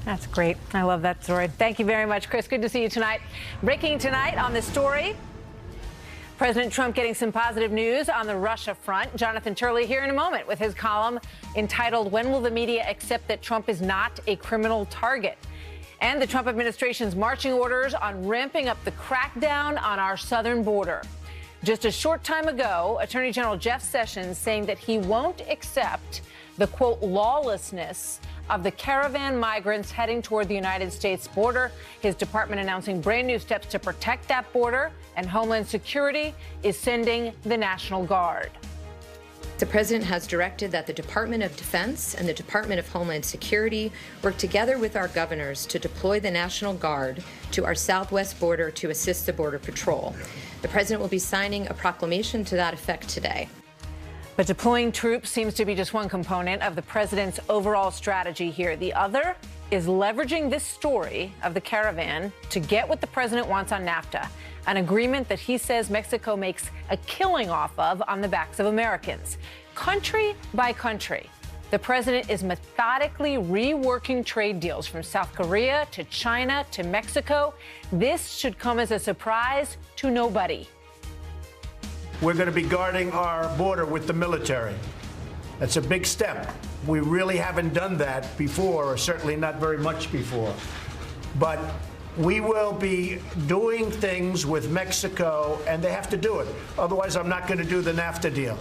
That's great. I love that story. Thank you very much, Chris. Good to see you tonight. Breaking tonight on this story, President Trump getting some positive news on the Russia front. Jonathan Turley here in a moment with his column entitled, "When Will the Media Accept That Trump is Not a Criminal Target?" And the Trump administration's marching orders on ramping up the crackdown on our southern border. Just a short time ago, Attorney General Jeff Sessions saying that he won't accept the, quote, lawlessness of the caravan migrants heading toward the United States border. His department announcing brand new steps to protect that border, and Homeland Security is sending the National Guard. The president has directed that the Department of Defense and the Department of Homeland Security work together with our governors to deploy the National Guard to our southwest border to assist the Border Patrol. The president will be signing a proclamation to that effect today. But deploying troops seems to be just one component of the president's overall strategy here. The other is leveraging this story of the caravan to get what the president wants on NAFTA, an agreement that he says Mexico makes a killing off of on the backs of Americans. Country by country, the president is methodically reworking trade deals from South Korea to China to Mexico. This should come as a surprise to nobody. We're going to be guarding our border with the military. That's a big step. We really haven't done that before, or certainly not very much before. But we will be doing things with Mexico, and they have to do it. Otherwise, I'm not going to do the NAFTA deal.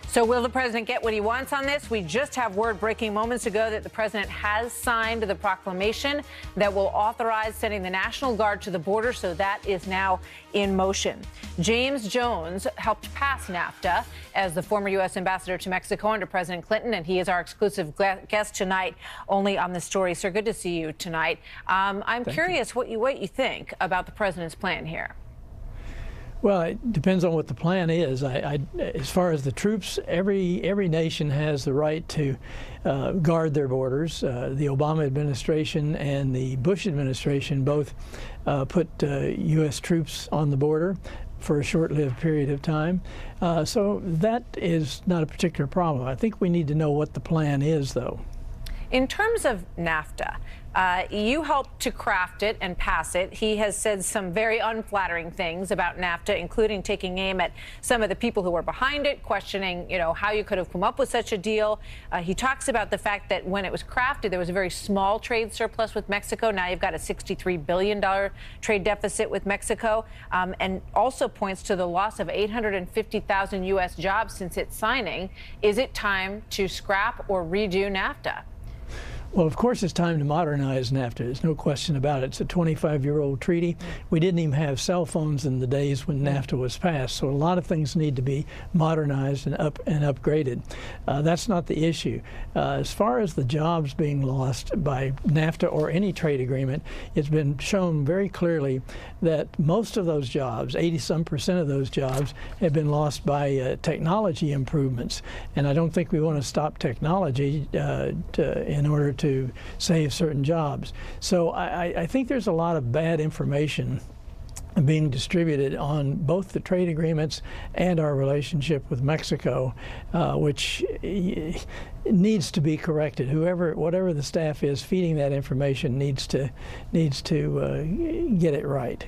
So will the president get what he wants on this? We just have word breaking moments ago that the president has signed the proclamation that will authorize sending the National Guard to the border, so that is now in motion. James Jones helped pass NAFTA as the former U.S. ambassador to Mexico under President Clinton, and he is our exclusive guest tonight only on the story. Sir, good to see you tonight. I'm curious what you think about the president's plan here. Well, it depends on what the plan is. As far as the troops, every nation has the right to guard their borders. The Obama administration and the Bush administration both put U.S. troops on the border for a short-lived period of time. So that is not a particular problem. I think we need to know what the plan is, though. In terms of NAFTA, you helped to craft it and pass it. He has said some very unflattering things about NAFTA, including taking aim at some of the people who were behind it, questioning, how you could have come up with such a deal. He talks about the fact that when it was crafted, there was a very small trade surplus with Mexico. Now you've got a $63 billion trade deficit with Mexico, and also points to the loss of 850,000 U.S. jobs since its signing. Is it time to scrap or redo NAFTA? Well, of course, it's time to modernize NAFTA. There's no question about it. It's a 25-year-old treaty. We didn't even have cell phones in the days when NAFTA was passed, so a lot of things need to be modernized and upgraded. That's not the issue. As far as the jobs being lost by NAFTA or any trade agreement, it's been shown very clearly that most of those jobs, 80-some% of those jobs, have been lost by technology improvements. And I don't think we want to stop technology in order to save certain jobs. So I think there's a lot of bad information being distributed on both the trade agreements and our relationship with Mexico, which needs to be corrected. Whatever the staff is feeding that information needs to get it right.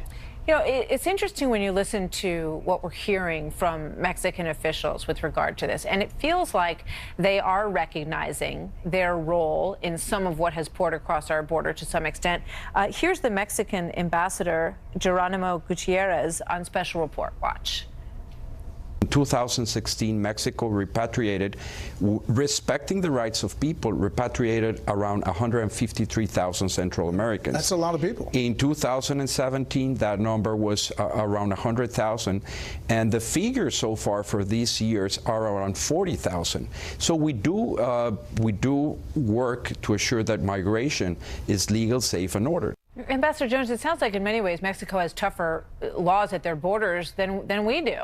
It's interesting when you listen to what we're hearing from Mexican officials with regard to this, and it feels like they are recognizing their role in some of what has poured across our border to some extent. Here's the Mexican ambassador, Geronimo Gutierrez, on Special Report. Watch. In 2016, Mexico repatriated, respecting the rights of people, repatriated around 153,000 Central Americans. That's a lot of people. In 2017, that number was around 100,000, and the figures so far for these years are around 40,000. So we do work to assure that migration is legal, safe, and ordered. Ambassador Jones, it sounds like in many ways Mexico has tougher laws at their borders than we do.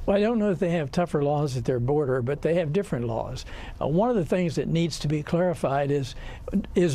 Well, I don't know if they have tougher laws at their border, but they have different laws. One of the things that needs to be clarified is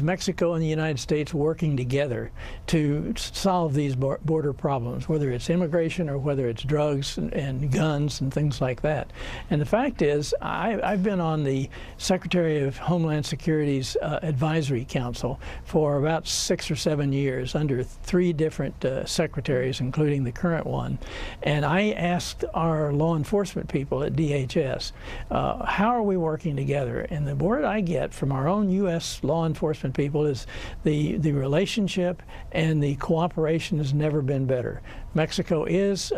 Mexico and the United States working together to solve these border problems, whether it's immigration or whether it's drugs and guns and things like that. And the fact is, I've been on the Secretary of Homeland Security's Advisory Council for about 6 or 7 years under 3 different secretaries, including the current one. And I asked our law enforcement people at DHS, how are we working together? And the word I get from our own U.S. law enforcement people is the relationship and the cooperation has never been better. Mexico is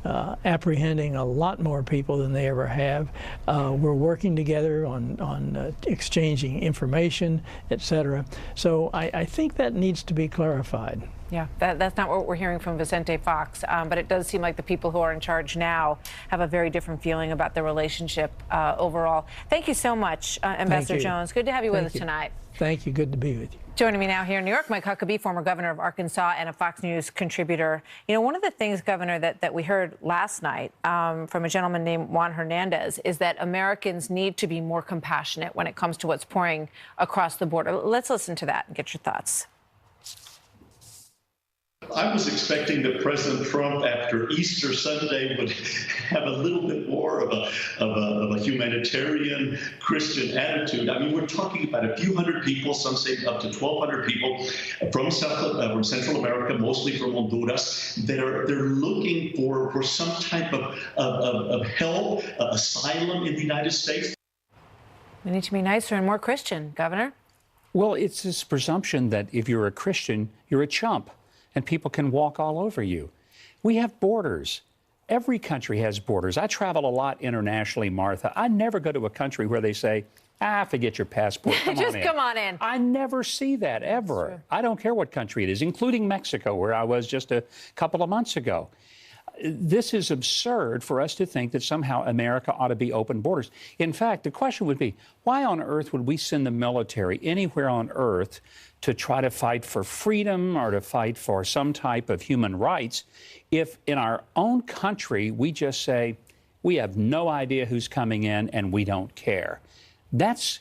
apprehending a lot more people than they ever have. We're working together on exchanging information, etc. So I think that needs to be clarified. Yeah, that's not what we're hearing from Vicente Fox, but it does seem like the people who are in charge now have a very different feeling about the relationship overall. Thank you so much, Ambassador Jones. Good to have you with us tonight. Thank you. Good to be with you. Joining me now here in New York, Mike Huckabee, former governor of Arkansas and a Fox News contributor. You know, one of the things, Governor, that we heard last night from a gentleman named Juan Hernandez is that Americans need to be more compassionate when it comes to what's pouring across the border. Let's listen to that and get your thoughts. I was expecting that President Trump, after Easter Sunday, would have a little bit more of a humanitarian Christian attitude. I mean, we're talking about a few hundred people, some say up to 1,200 people from Central America, mostly from Honduras, that they're looking for some type of help, asylum in the United States. We need to be nicer and more Christian, Governor. Well, it's this presumption that if you're a Christian, you're a chump. And people can walk all over you. We have borders. Every country has borders. I travel a lot internationally, Martha. I never go to a country where they say, forget your passport. Come on in. I never see that, ever. I don't care what country it is, including Mexico, where I was just a couple of months ago. This is absurd for us to think that somehow America ought to be open borders. In fact, the question would be, why on earth would we send the military anywhere on earth to try to fight for freedom or to fight for some type of human rights if in our own country we just say, we have no idea who's coming in and we don't care? That's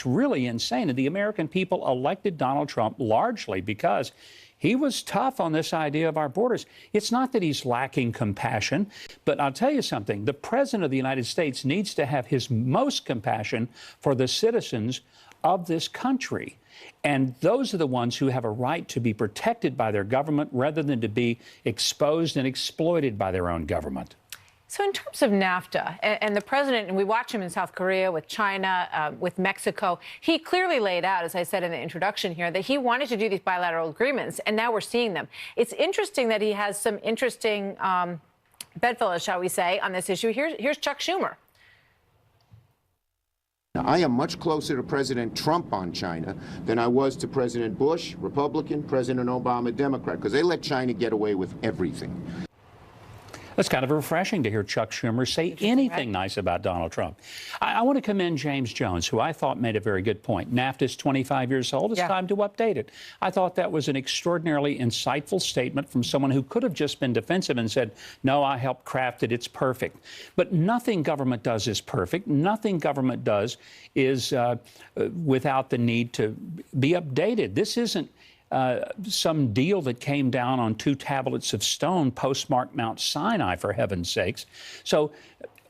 really insane. And the American people elected Donald Trump largely because he was tough on this idea of our borders. It's not that he's lacking compassion, but I'll tell you something. The President of the United States needs to have his most compassion for the citizens of this country. And those are the ones who have a right to be protected by their government rather than to be exposed and exploited by their own government. So in terms of NAFTA, and the president, and we watch him in South Korea, with China, with Mexico, he clearly laid out, as I said in the introduction here, that he wanted to do these bilateral agreements, and now we're seeing them. It's interesting that he has some interesting bedfellows, shall we say, on this issue. Here's Chuck Schumer. I am much closer to President Trump on China than I was to President Bush, Republican, President Obama, Democrat, because they let China get away with everything. It's kind of refreshing to hear Chuck Schumer say anything nice about Donald Trump. I want to commend James Jones, who I thought made a very good point. NAFTA's 25 years old. It's time to update it. I thought that was an extraordinarily insightful statement from someone who could have just been defensive and said, no, I helped craft it. It's perfect. But nothing government does is perfect. Nothing government does is without the need to be updated. This isn't some deal that came down on 2 tablets of stone postmarked Mount Sinai, for heaven's sakes. So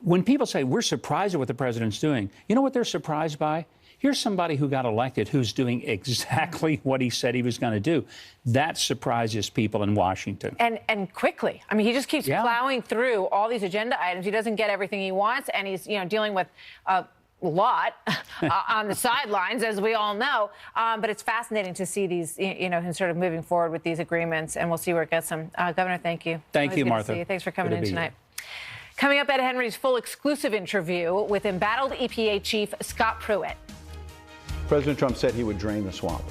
when people say we're surprised at what the president's doing, you know what they're surprised by? Here's somebody who got elected who's doing exactly what he said he was going to do. That surprises people in Washington. And quickly. I mean, he just keeps plowing through all these agenda items. He doesn't get everything he wants, and he's, dealing with lot on the sidelines, as we all know. But it's fascinating to see these, him sort of moving forward with these agreements, and we'll see where it gets him. Governor, thank you. Thank you, Martha. Thanks for coming in tonight. Coming up, Ed Henry's full exclusive interview with embattled EPA Chief Scott Pruitt. President Trump said he would drain the swamp.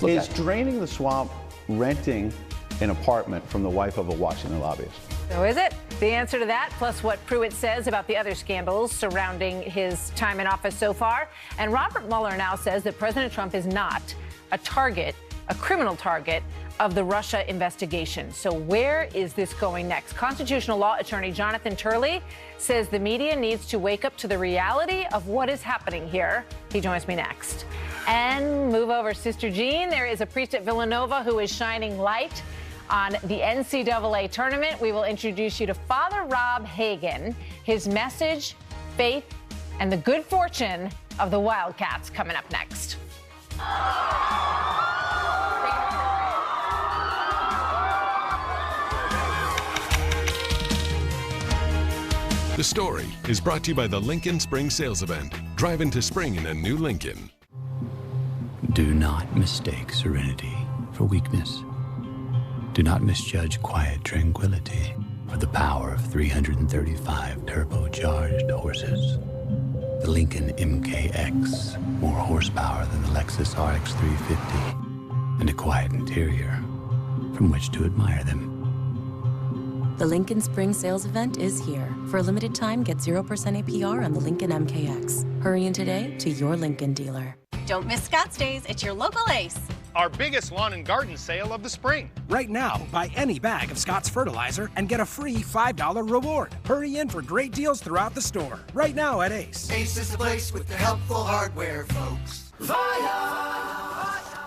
Is draining the swamp renting an apartment from the wife of a Washington lobbyist? So is it? The answer to that, plus what Pruitt says about the other scandals surrounding his time in office so far. And Robert Mueller now says that President Trump is not a target a criminal target of the Russia investigation. So where is this going next? Constitutional law attorney Jonathan Turley says the media needs to wake up to the reality of what is happening here. He joins me next. And move over, Sister Jean. There is a priest at Villanova who is shining light on the NCAA tournament. We will introduce you to Father Rob Hagen, his message, faith, and the good fortune of the Wildcats coming up next. The Story is brought to you by the Lincoln Spring Sales Event. Drive into spring in a new Lincoln. Do not mistake serenity for weakness. Do not misjudge quiet tranquility for the power of 335 turbocharged horses. The Lincoln MKX, more horsepower than the Lexus RX 350, and a quiet interior from which to admire them. The Lincoln Spring Sales Event is here. For a limited time, get 0% APR on the Lincoln MKX. Hurry in today to your Lincoln dealer. Don't miss Scott's Days at your local Ace. Our biggest lawn and garden sale of the spring. Right now, buy any bag of Scott's fertilizer and get a free $5 reward. Hurry in for great deals throughout the store. Right now at Ace. Ace is the place with the helpful hardware, folks.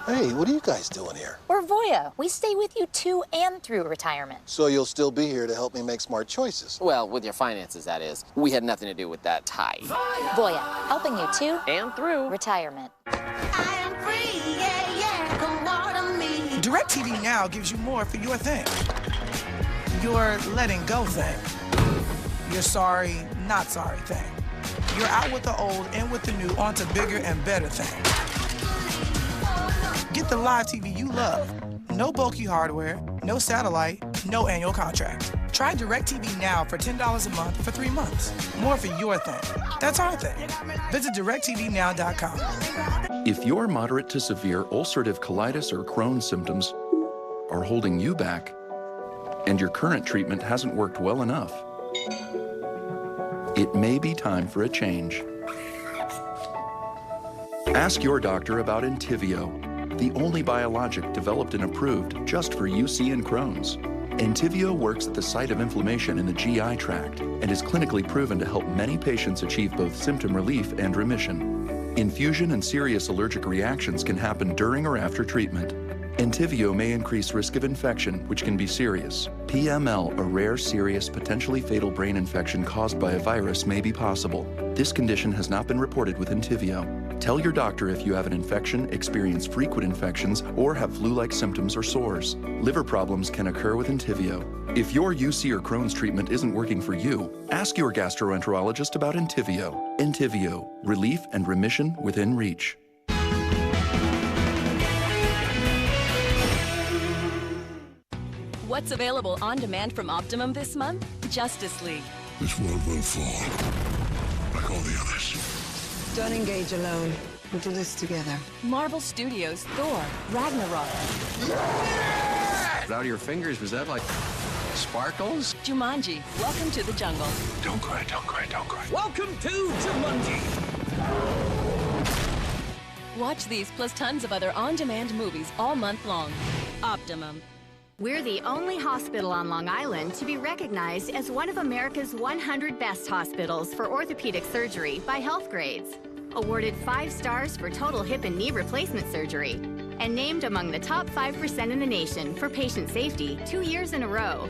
Hey, what are you guys doing here? We're Voya. We stay with you to and through retirement. So you'll still be here to help me make smart choices? Well, with your finances, that is. We had nothing to do with that tie. Voya, helping you to and through retirement. I am free, yeah, yeah, come on me. DirecTV Now gives you more for your thing. Your letting go thing. Your sorry, not sorry thing. You're out with the old and with the new onto bigger and better thing. Get the live TV you love. No bulky hardware, no satellite, no annual contract. Try DirecTV Now for $10 a month for 3 months. More for your thing. That's our thing. Visit DirecTVNow.com. If your moderate to severe ulcerative colitis or Crohn's symptoms are holding you back, and your current treatment hasn't worked well enough, it may be time for a change. Ask your doctor about Entyvio, the only biologic developed and approved just for UC and Crohn's. Entyvio works at the site of inflammation in the GI tract and is clinically proven to help many patients achieve both symptom relief and remission. Infusion and serious allergic reactions can happen during or after treatment. Entyvio may increase risk of infection, which can be serious. PML, a rare, serious, potentially fatal brain infection caused by a virus, may be possible. This condition has not been reported with Entyvio. Tell your doctor if you have an infection, experience frequent infections, or have flu-like symptoms or sores. Liver problems can occur with Entyvio. If your UC or Crohn's treatment isn't working for you, ask your gastroenterologist about Entyvio. Entyvio, relief and remission within reach. What's available on demand from Optimum this month? Justice League. This world will fall, like all the others. Don't engage alone. We'll do this together. Marvel Studios' Thor, Ragnarok. Out of your fingers, was that like sparkles? Jumanji, Welcome to the Jungle. Don't cry, don't cry, don't cry. Welcome to Jumanji. Watch these plus tons of other on-demand movies all month long. Optimum. We're the only hospital on Long Island to be recognized as one of America's 100 best hospitals for orthopedic surgery by Health Grades. Awarded 5 stars for total hip and knee replacement surgery. And named among the top 5% in the nation for patient safety 2 years in a row.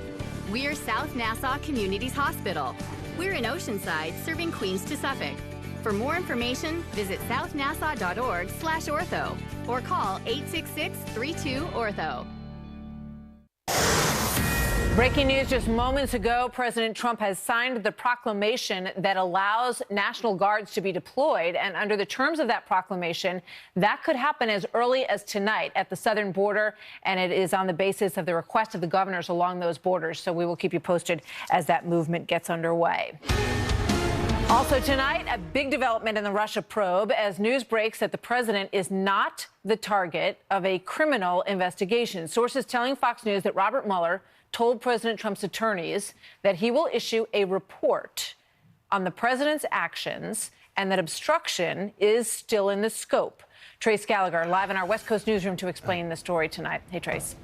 We're South Nassau Communities Hospital. We're in Oceanside, serving Queens to Suffolk. For more information, visit southnassaw.org/ortho or call 866-32-ORTHO. Breaking news just moments ago, President Trump has signed the proclamation that allows National Guards to be deployed. And under the terms of that proclamation, that could happen as early as tonight at the southern border. And it is on the basis of the request of the governors along those borders. So we will keep you posted as that movement gets underway. Also tonight, a big development in the Russia probe as news breaks that the president is not the target of a criminal investigation. Sources telling Fox News that Robert Mueller told President Trump's attorneys that he will issue a report on the president's actions and that obstruction is still in the scope. Trace Gallagher, live in our West Coast newsroom to explain the story tonight. Hey, Trace.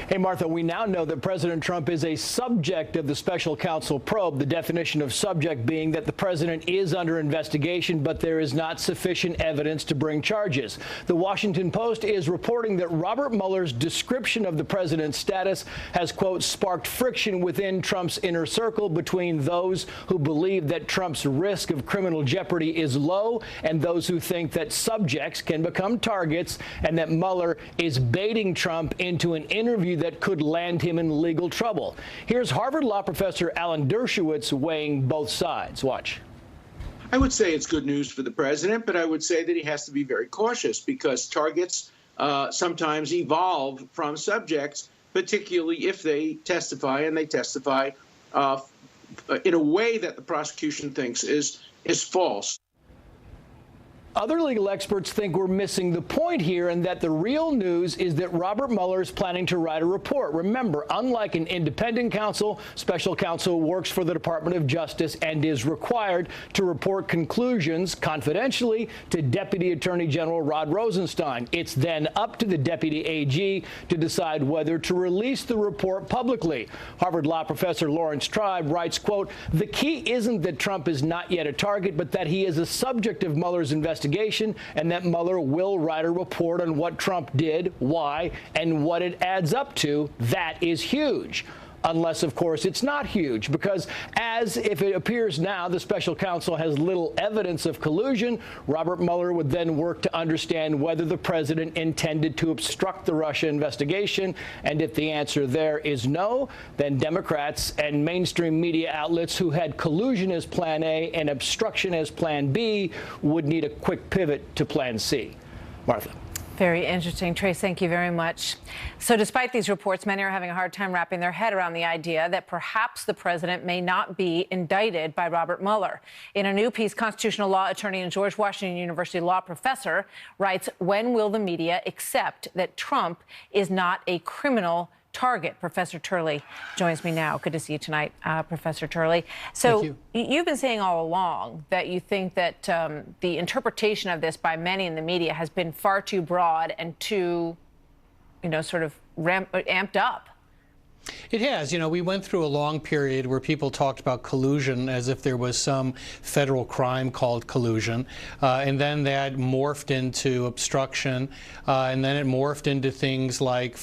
Hey, Martha, we now know that President Trump is a subject of the special counsel probe, the definition of subject being that the president is under investigation, but there is not sufficient evidence to bring charges. The Washington Post is reporting that Robert Mueller's description of the president's status has, quote, sparked friction within Trump's inner circle between those who believe that Trump's risk of criminal jeopardy is low and those who think that subjects can become targets and that Mueller is baiting Trump into an interview that could land him in legal trouble. Here's Harvard Law professor Alan Dershowitz weighing both sides. Watch. I would say it's good news for the president, but I would say that he has to be very cautious because targets sometimes evolve from subjects, particularly if they testify, and they testify in a way that the prosecution thinks is false. Other legal experts think we're missing the point here and that the real news is that Robert Mueller is planning to write a report. Remember, unlike an independent counsel, special counsel works for the Department of Justice and is required to report conclusions confidentially to Deputy Attorney General Rod Rosenstein. It's then up to the Deputy AG to decide whether to release the report publicly. Harvard Law professor Lawrence Tribe writes, quote, "The key isn't that Trump is not yet a target, but that he is a subject of Mueller's investigation and that Mueller will write a report on what Trump did, why, and what it adds up to. That is huge." Unless, of course, it's not huge, because as if it appears now the special counsel has little evidence of collusion, Robert Mueller would then work to understand whether the president intended to obstruct the Russia investigation. And if the answer there is no, then Democrats and mainstream media outlets who had collusion as plan A and obstruction as plan B would need a quick pivot to plan C. Martha. Very interesting. Trace, thank you very much. So despite these reports, many are having a hard time wrapping their head around the idea that perhaps the president may not be indicted by Robert Mueller. In a new piece, constitutional law attorney and George Washington University law professor writes, "When will the media accept that Trump is not a criminal target?" Professor Turley joins me now. Good to see you tonight, Professor Turley. So you've been saying all along that you think that the interpretation of this by many in the media has been far too broad and too, sort of amped up. It has. We went through a long period where people talked about collusion as if there was some federal crime called collusion, and then that morphed into obstruction, and then it morphed into things like,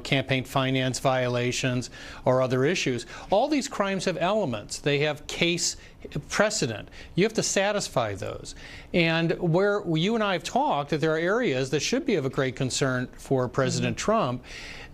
campaign finance violations or other issues. All these crimes have elements. They have case precedent. You have to satisfy those. And where you and I have talked that there are areas that should be of a great concern for President Trump,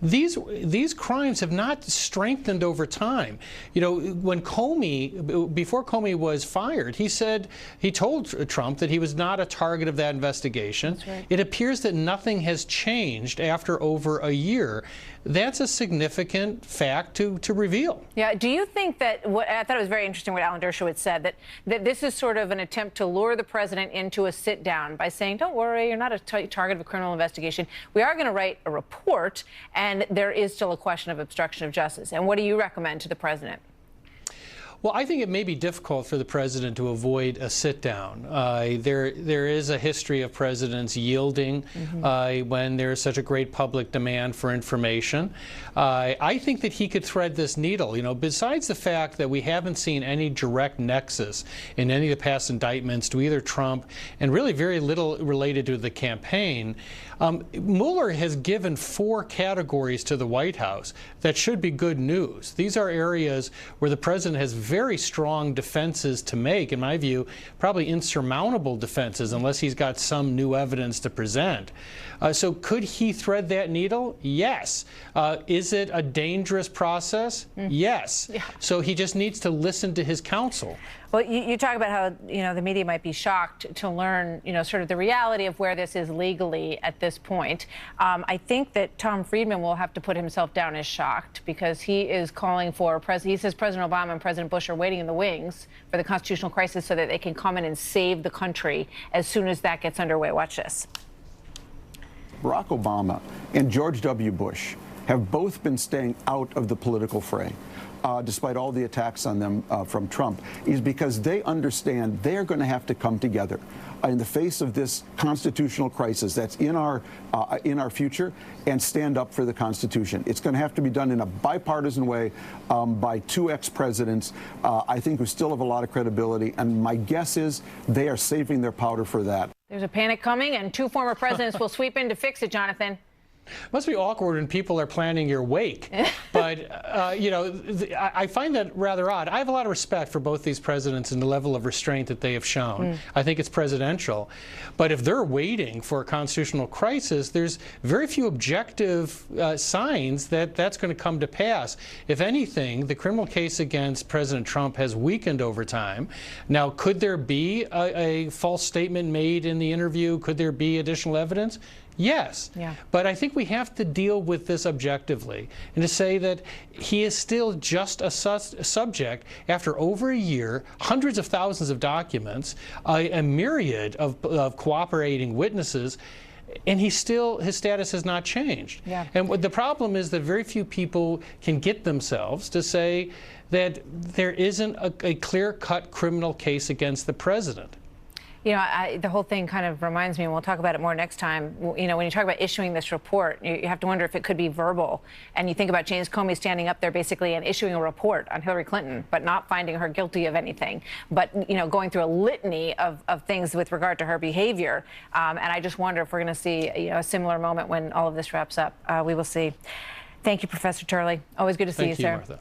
these crimes have not strengthened over time. When before Comey was fired, he told Trump that he was not a target of that investigation. That's right. It appears that nothing has changed after over a year. That's a significant fact to reveal. Yeah. Do you think that, I thought it was very interesting what Alan Dershowitz said, that this is sort of an attempt to lure the president into a sit down by saying, don't worry, you're not a target of a criminal investigation. We are going to write a report, and there is still a question of obstruction of justice. And what do you recommend to the president? Well, I think it may be difficult for the president to avoid a sit-down. There is a history of presidents yielding when there is such a great public demand for information. I think that he could thread this needle. Besides the fact that we haven't seen any direct nexus in any of the past indictments to either Trump, and really very little related to the campaign, Mueller has given 4 categories to the White House that should be good news. These are areas where the president has very strong defenses to make, in my view, probably insurmountable defenses unless he's got some new evidence to present. So could he thread that needle? Yes. Is it a dangerous process? Yes. Yeah. So he just needs to listen to his counsel. Well, you talk about how, the media might be shocked to learn, sort of the reality of where this is legally at this point. I think that Tom Friedman will have to put himself down as shocked because he is calling for, he says President Obama and President Bush are waiting in the wings for the constitutional crisis so that they can come in and save the country as soon as that gets underway. Watch this. Barack Obama and George W. Bush have both been staying out of the political fray. despite all the attacks on them from Trump, is because they understand they're going to have to come together in the face of this constitutional crisis that's in our future and stand up for the Constitution. It's going to have to be done in a bipartisan way by two ex-presidents, I think, who still have a lot of credibility. And my guess is they are saving their powder for that. There's a panic coming, and two former presidents will sweep in to fix it, Jonathan. Must be awkward when people are planning your wake. But, you know, I find that rather odd. I have a lot of respect for both these presidents and the level of restraint that they have shown. I think it's presidential. But if they're waiting for a constitutional crisis, there's very few objective signs that that's going to come to pass. If anything, the criminal case against President Trump has weakened over time. Now, could there be a false statement made in the interview? Could there be additional evidence? Yes, but I think we have to deal with this objectively and to say that he is still just a subject after over a year, hundreds of thousands of documents, a myriad of cooperating witnesses, and his status has not changed. And the problem is that very few people can get themselves to say that there isn't a clear-cut criminal case against the president. You know, the whole thing kind of reminds me, and we'll talk about it more next time, you know, when you talk about issuing this report, you have to wonder if it could be verbal. And you think about James Comey standing up there basically and issuing a report on Hillary Clinton, but not finding her guilty of anything, but, you know, going through a litany of things with regard to her behavior. And I just wonder if we're going to see, you know, a similar moment when all of this wraps up. We will see. Thank you, Professor Turley. Always good to see you, sir. Martha.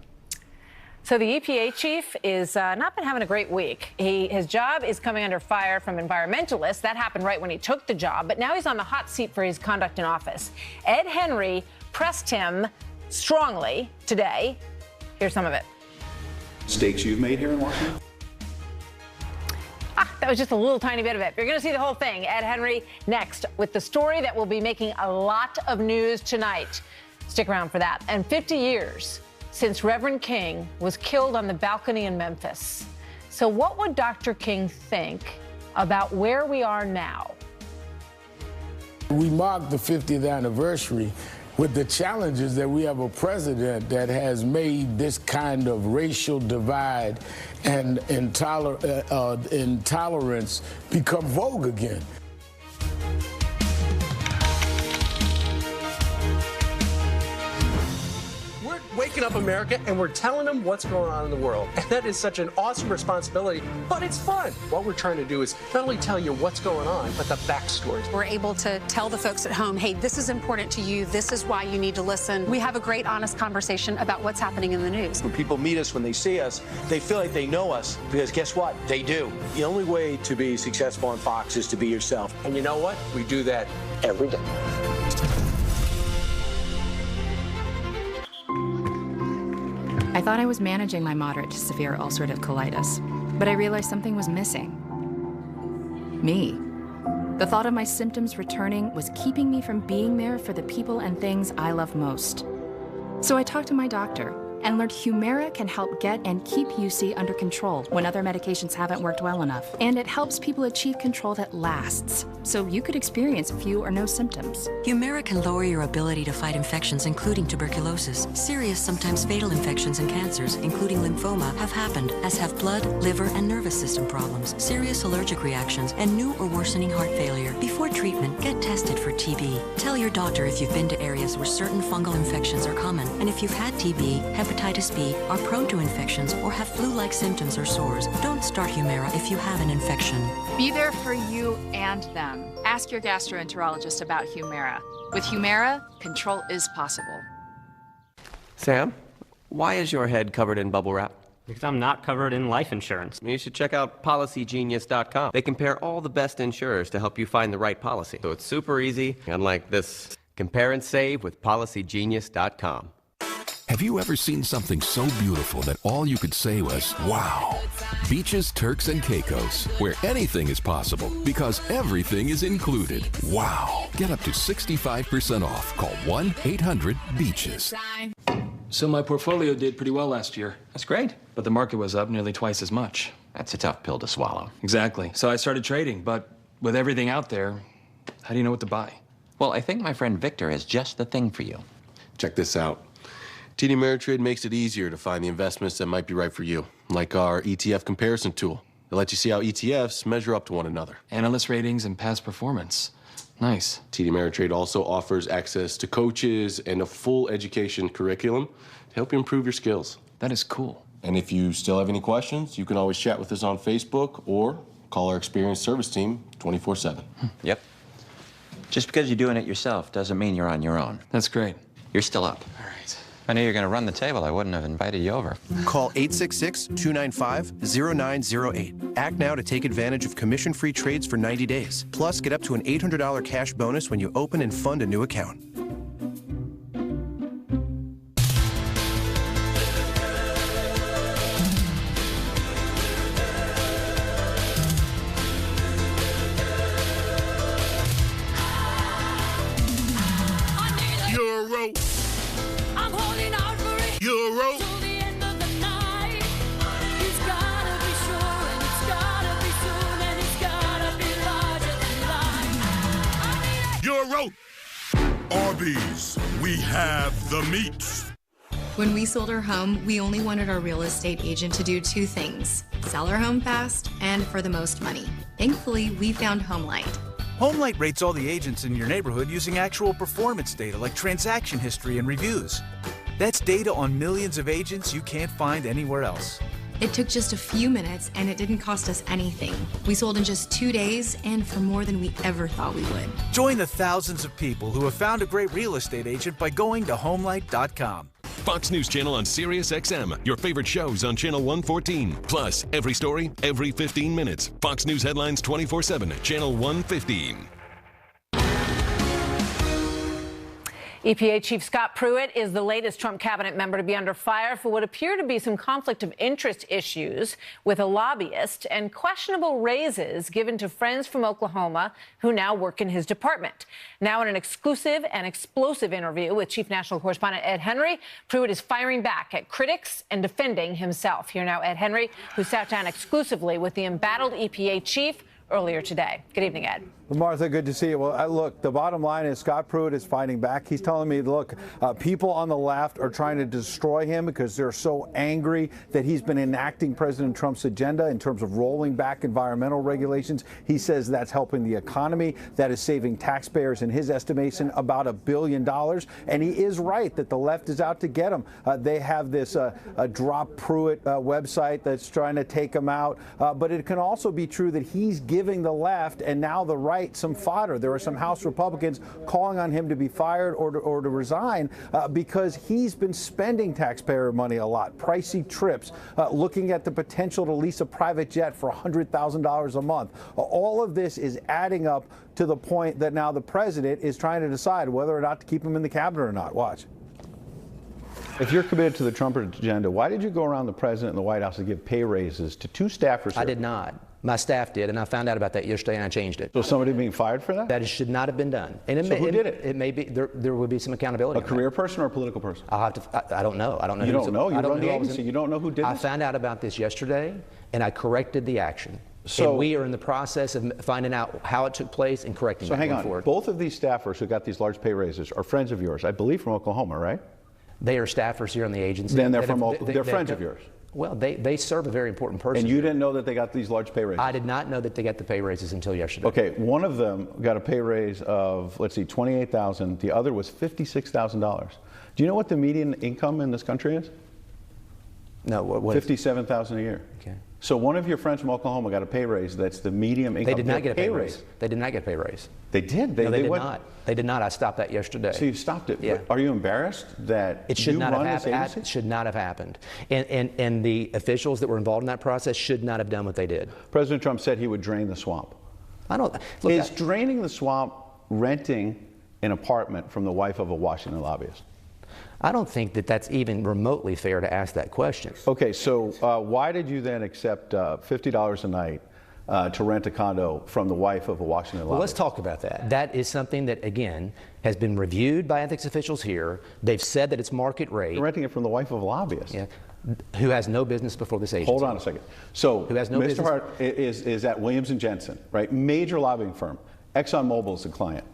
So the EPA chief is not been having a great week. His job is coming under fire from environmentalists. That happened right when he took the job, but now he's on the hot seat for his conduct in office. Ed Henry pressed him strongly today. Here's some of it. Mistakes you've made here in Washington? That was just a little tiny bit of it. You're going to see the whole thing. Ed Henry next with the story that will be making a lot of news tonight. Stick around for that. And 50 years since Reverend King was killed on the balcony in Memphis. So what would Dr. King think about where we are now? We marked the 50th anniversary with the challenges that we have a president that has made this kind of racial divide and intolerance become vogue again. Waking up America, and we're telling them what's going on in the world. And that is such an awesome responsibility, but it's fun. What we're trying to do is not only tell you what's going on, but the backstory. We're able to tell the folks at home, hey, this is important to you. This is why you need to listen. We have a great, honest conversation about what's happening in the news. When people meet us, when they see us, they feel like they know us, because guess what? They do. The only way to be successful on Fox is to be yourself. And you know what? We do that every day. I thought I was managing my moderate to severe ulcerative colitis, but I realized something was missing. Me. The thought of my symptoms returning was keeping me from being there for the people and things I love most. So I talked to my doctor and learned Humira can help get and keep UC under control when other medications haven't worked well enough. And it helps people achieve control that lasts, so you could experience few or no symptoms. Humira can lower your ability to fight infections, including tuberculosis. Serious, sometimes fatal infections and cancers, including lymphoma, have happened, as have blood, liver, and nervous system problems, serious allergic reactions, and new or worsening heart failure. Before treatment, get tested for TB. Tell your doctor if you've been to areas where certain fungal infections are common, and if you've had TB, hepatitis B, are prone to infections, or have flu-like symptoms or sores. Don't start Humira if you have an infection. Be there for you and them. Ask your gastroenterologist about Humira. With Humira, control is possible. Sam, why is your head covered in bubble wrap? Because I'm not covered in life insurance. You should check out PolicyGenius.com. They compare all the best insurers to help you find the right policy. So it's super easy, unlike this. Compare and save with PolicyGenius.com. Have you ever seen something so beautiful that all you could say was, wow? Beaches, Turks, and Caicos, where anything is possible because everything is included. Wow. Get up to 65% off. Call 1-800-BEACHES. So my portfolio did pretty well last year. That's great. But the market was up nearly twice as much. That's a tough pill to swallow. Exactly. So I started trading, but with everything out there, how do you know what to buy? Well, I think my friend Victor has just the thing for you. Check this out. TD Ameritrade makes it easier to find the investments that might be right for you, like our ETF comparison tool. It lets you see how ETFs measure up to one another. Analyst ratings and past performance. Nice. TD Ameritrade also offers access to coaches and a full education curriculum to help you improve your skills. That is cool. And if you still have any questions, you can always chat with us on Facebook or call our experienced service team 24/7. Yep. Just because you're doing it yourself doesn't mean you're on your own. That's great. You're still up. All right. If I knew you were going to run the table, I wouldn't have invited you over. Call 866-295-0908. Act now to take advantage of commission-free trades for 90 days. Plus, get up to an $800 cash bonus when you open and fund a new account. I'm holding out for it. Euro. Till the end of the night. It's gotta be sure, and it's gotta be soon, and it's gotta be larger than life. Euro. Arby's. We have the meats. When we sold our home, we only wanted our real estate agent to do two things: sell our home fast and for the most money. Thankfully, we found HomeLight. HomeLight rates all the agents in your neighborhood using actual performance data like transaction history and reviews. That's data on millions of agents you can't find anywhere else. It took just a few minutes and it didn't cost us anything. We sold in just 2 days and for more than we ever thought we would. Join the thousands of people who have found a great real estate agent by going to HomeLight.com. Fox News Channel on Sirius XM. Your favorite shows on Channel 114. Plus, every story, every 15 minutes. Fox News headlines 24/7 at Channel 115. EPA Chief Scott Pruitt is the latest Trump cabinet member to be under fire for what appear to be some conflict of interest issues with a lobbyist and questionable raises given to friends from Oklahoma who now work in his department. Now in an exclusive and explosive interview with Chief National Correspondent Ed Henry, Pruitt is firing back at critics and defending himself. Here now, Ed Henry, who sat down exclusively with the embattled EPA chief earlier today. Good evening, Ed. Martha, good to see you. Well, look, the bottom line is Scott Pruitt is fighting back. He's telling me, look, people on the left are trying to destroy him because they're so angry that he's been enacting President Trump's agenda in terms of rolling back environmental regulations. He says that's helping the economy. That is saving taxpayers, in his estimation, about $1 billion. And he is right that the left is out to get him. They have this Drop Pruitt website that's trying to take him out. But it can also be true that he's giving the left and now the right some fodder. There are some House Republicans calling on him to be fired or to resign because he's been spending taxpayer money a lot, pricey trips, looking at the potential to lease a private jet for $100,000 a month. All of this is adding up to the point that now the president is trying to decide whether or not to keep him in the cabinet or not. Watch. If you're committed to the Trump agenda, why did you go around the president and the White House to give pay raises to two staffers? I did not. My staff did, and I found out about that yesterday, and I changed it. So somebody being fired for that? That should not have been done. And so who did it? It may be there would be some accountability. A career person or a political person? I'll have to. I don't know. I don't know. You don't know? You run the agency. agency. You don't know who did this? I found out about this yesterday, and I corrected the action. So and we are in the process of finding out how it took place and correcting it. So hang on. Forward. Both of these staffers who got these large pay raises are friends of yours, I believe, from Oklahoma, right? They are staffers here in the agency. Then they're they're friends of yours. Well, they serve a very important person. And you didn't know that they got these large pay raises? I did not know that they got the pay raises until yesterday. Okay, one of them got a pay raise of, let's see, $28,000. The other was $56,000. Do you know what the median income in this country is? No, what $57,000 a year. Okay. So one of your friends from Oklahoma got a pay raise that's the medium income. They did not get a pay raise. They did not get a pay raise. They did? No, they did not. They did not. I stopped that yesterday. So you stopped it? Yeah. Are you embarrassed that it should you not run have this happened? agency? It should not have happened. And the officials that were involved in that process should not have done what they did. President Trump said he would drain the swamp. I don't. Look, is draining the swamp renting an apartment from the wife of a Washington lobbyist? I don't think that that's even remotely fair to ask that question. Okay, so why did you then accept $50 a night to rent a condo from the wife of a Washington lobbyist? Well, let's talk about that. That is something that, again, has been reviewed by ethics officials here. They've said that it's market rate. You're renting it from the wife of a lobbyist. Yeah. Who has no business before this agency. Hold on a second. So who has no Mr. business. Hart is at Williams & Jensen, right? Major lobbying firm. ExxonMobil is the client.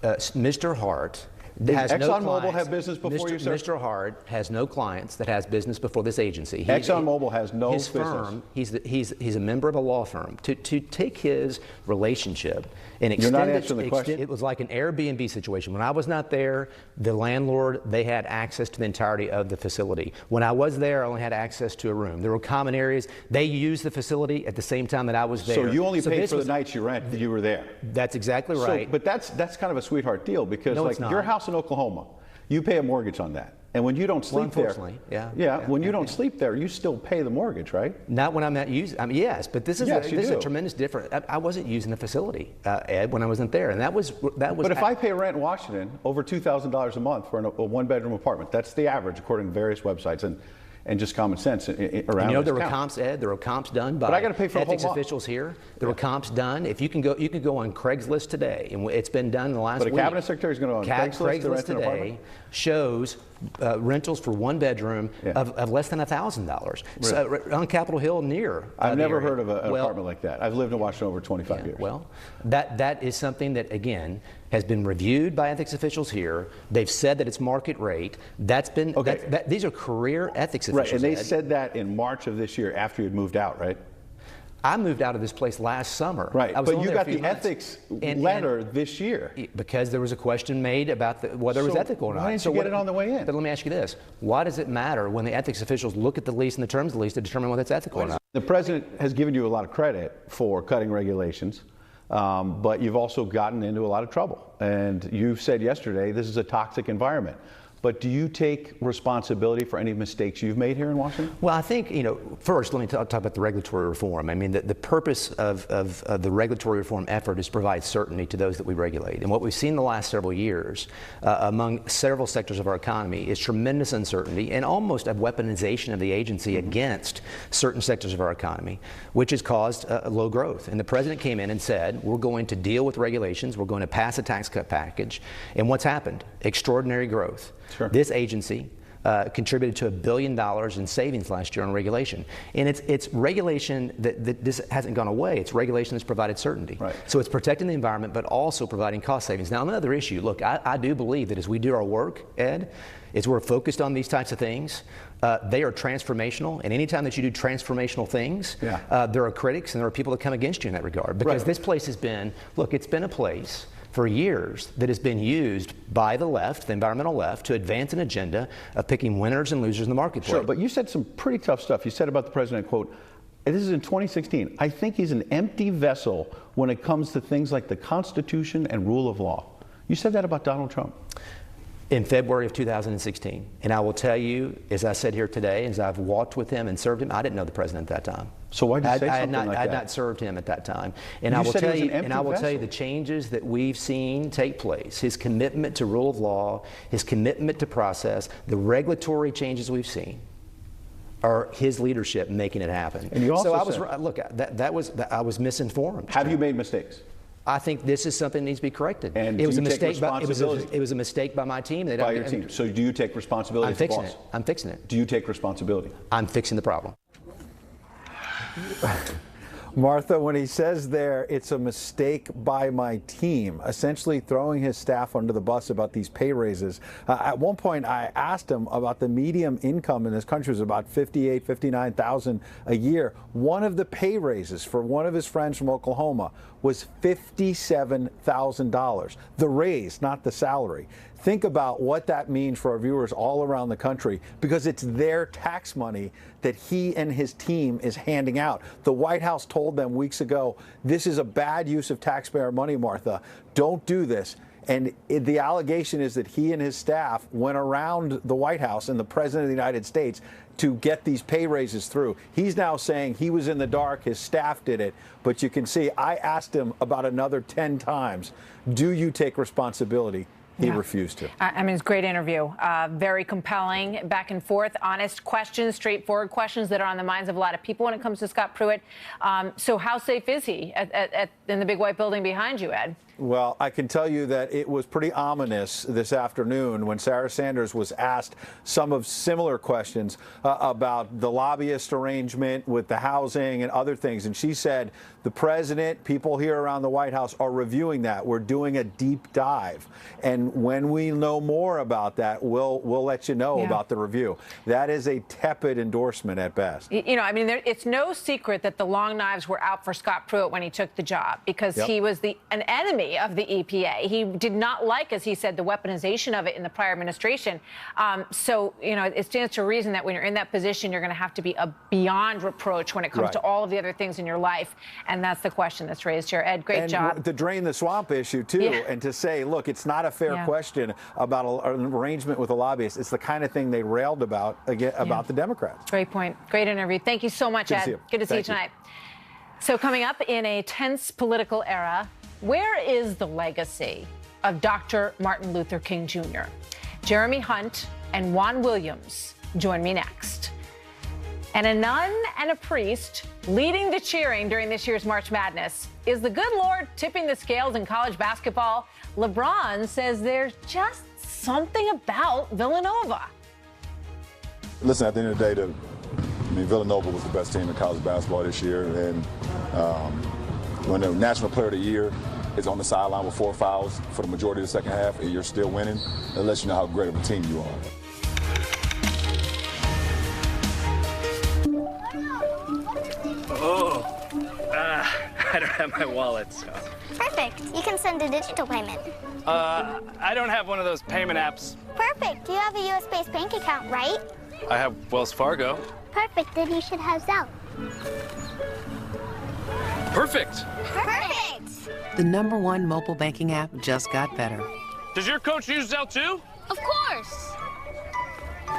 Mr. Hart Has no ExxonMobil clients. have business before you, sir? Mr. Hard has no clients that has business before this agency. ExxonMobil has no his business. Firm, he's a member of a law firm. To take his relationship and You're not extend answering the question. it was like an Airbnb situation. When I was not there, the landlord, they had access to the entirety of the facility. When I was there, I only had access to a room. There were common areas. They used the facility at the same time that I was there. So you only paid for the nights you were there. That's exactly right. So, but that's kind of a sweetheart deal because No, like it's not. your house in Oklahoma, you pay a mortgage on that. And when you don't sleep there, when you don't sleep there, you still pay the mortgage, right? Not when I'm not using. I mean, yes, but this is Yes, you this is a do. tremendous difference. I wasn't using the facility, Ed, when I wasn't there, and that was. But if I pay rent in Washington over $2,000 a month for a one-bedroom apartment, that's the average according to various websites and just common sense around. And you know, there were this town. comps, Ed. There were comps done by But I gotta pay for the whole ethics month. officials here. There were comps done. If you can go on Craigslist today, and it's been done in the last But a week. cabinet secretary is going to go on Craigslist to rent an today apartment? shows rentals for one bedroom of less than $1,000 so, on Capitol Hill near. I've the never area. heard of an apartment like that. I've lived in Washington over 25 years. Well, that is something that, again, has been reviewed by ethics officials here. They've said that it's market rate. That's been, these are career ethics officials. Right, and they Ed. said that in March of this year after you'd moved out, right? I moved out of this place last summer. Right, I was but only you there a got few the months. ethics And- letter this year. Because there was a question made about whether it was So ethical or not. why didn't you get it on the way in? But let me ask you this. Why does it matter when the ethics officials look at the lease and the terms of the lease to determine whether it's ethical or not? The president has given you a lot of credit for cutting regulations, but you've also gotten into a lot of trouble. And you've said yesterday this is a toxic environment. But do you take responsibility for any mistakes you've made here in Washington? Well, I think, first, let me talk about the regulatory reform. I mean, the purpose of the regulatory reform effort is to provide certainty to those that we regulate. And what we've seen the last several years among several sectors of our economy is tremendous uncertainty and almost a weaponization of the agency against certain sectors of our economy, which has caused low growth. And the president came in and said, we're going to deal with regulations, we're going to pass a tax cut package. And what's happened? Extraordinary growth. Sure. This agency contributed to $1 billion in savings last year on regulation. And it's regulation that this hasn't gone away. It's regulation that's provided certainty. Right. So it's protecting the environment, but also providing cost savings. Now, another issue, look, I do believe that as we do our work, Ed, is we're focused on these types of things. They are transformational, and anytime that you do transformational things, there are critics and there are people that come against you in that regard. Because this place has been, look, it's been a place for years that has been used by the left, the environmental left, to advance an agenda of picking winners and losers in the marketplace. Sure, but you said some pretty tough stuff. You said about the president, quote, and this is in 2016, I think he's an empty vessel when it comes to things like the Constitution and rule of law. You said that about Donald Trump. In February of 2016. And I will tell you, as I said here today, as I've walked with him and served him, I didn't know the president at that time. So why did you say something like that? I had not served him at that time. And You I will said he tell was you, an empty and I will tell you vessel. the changes that we've seen take place, his commitment to rule of law, his commitment to process, the regulatory changes we've seen are his leadership making it happen. And you also so I was said- look, I was misinformed. Have you made mistakes? I think this is something that needs to be corrected. And it was do a you take mistake. responsibility? It was a mistake by my team. By your team. So do you take responsibility I'm as the fixing boss? it. I'm fixing it. Do you take responsibility? I'm fixing the problem. Martha, when he says there, it's a mistake by my team, essentially throwing his staff under the bus about these pay raises. At one point, I asked him about the median income in this country was about $58,000, $59,000 a year. One of the pay raises for one of his friends from Oklahoma was $57,000. The raise, not the salary. Think about what that means for our viewers all around the country, because it's their tax money that he and his team is handing out. The White House told them weeks ago, this is a bad use of taxpayer money, Martha. Don't do this. And the allegation is that he and his staff went around the White House and the President of the United States to get these pay raises through. He's now saying he was in the dark, his staff did it. But you can see, I asked him about another 10 times, do you take responsibility? He refused to. I mean, it's a great interview. Very compelling, back and forth, honest questions, straightforward questions that are on the minds of a lot of people when it comes to Scott Pruitt. So how safe is he in the big white building behind you, Ed? Well, I can tell you that it was pretty ominous this afternoon when Sarah Sanders was asked some of similar questions about the lobbyist arrangement with the housing and other things. And she said, the president, people here around the White House are reviewing that. We're doing a deep dive. And when we know more about that, we'll let you know about the review. That is a tepid endorsement at best. You know, I mean, it's no secret that the long knives were out for Scott Pruitt when he took the job because he was an enemy of the EPA. He did not like, as he said, the weaponization of it in the prior administration. So, you know, it stands to reason that when you're in that position, you're going to have to be beyond reproach when it comes to all of the other things in your life. And that's the question that's raised here. Ed, great job. To drain the swamp issue, too, and to say, look, it's not a fair question about an arrangement with a lobbyist. It's the kind of thing they railed about about the Democrats. Great point. Great interview. Thank you so much, Ed. Good to see you tonight. So coming up in a tense political era, where is the legacy of Dr. Martin Luther King Jr.? Jeremy Hunt and Juan Williams join me next. And a nun and a priest leading the cheering during this year's March Madness. Is the good Lord tipping the scales in college basketball? LeBron says there's just something about Villanova. Listen, at the end of the day, Villanova was the best team in college basketball this year, and when the National Player of the Year is on the sideline with 4 fouls for the majority of the second half, and you're still winning, it lets you know how great of a team you are. I don't have my wallet, so. Perfect. You can send a digital payment. I don't have one of those payment apps. Perfect. You have a US-based bank account, right? I have Wells Fargo. Perfect. Then you should have Zelle. Perfect. Perfect. The #1 mobile banking app just got better. Does your coach use Zelle too? Of course.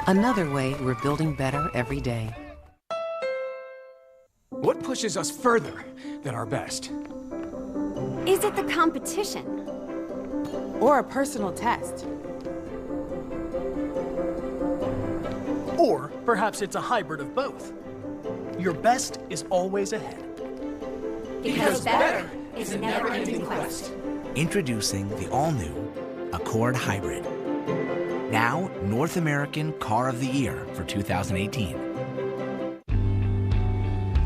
Another way we're building better every day. What pushes us further than our best? Is it the competition? Or a personal test? Or perhaps it's a hybrid of both. Your best is always ahead. Because better is a never-ending quest. Introducing the all-new Accord Hybrid. Now, North American Car of the Year for 2018.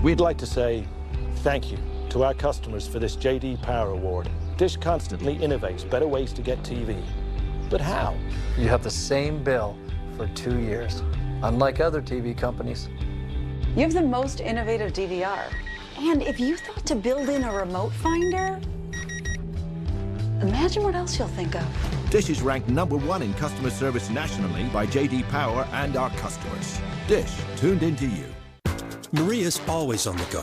We'd like to say thank you to our customers for this J.D. Power Award. Dish constantly innovates better ways to get TV. But how? You have the same bill for 2 years, unlike other TV companies. You have the most innovative DVR. And if you thought to build in a remote finder, imagine what else you'll think of. Dish is ranked #1 in customer service nationally by J.D. Power and our customers. Dish, tuned into you. Maria's always on the go,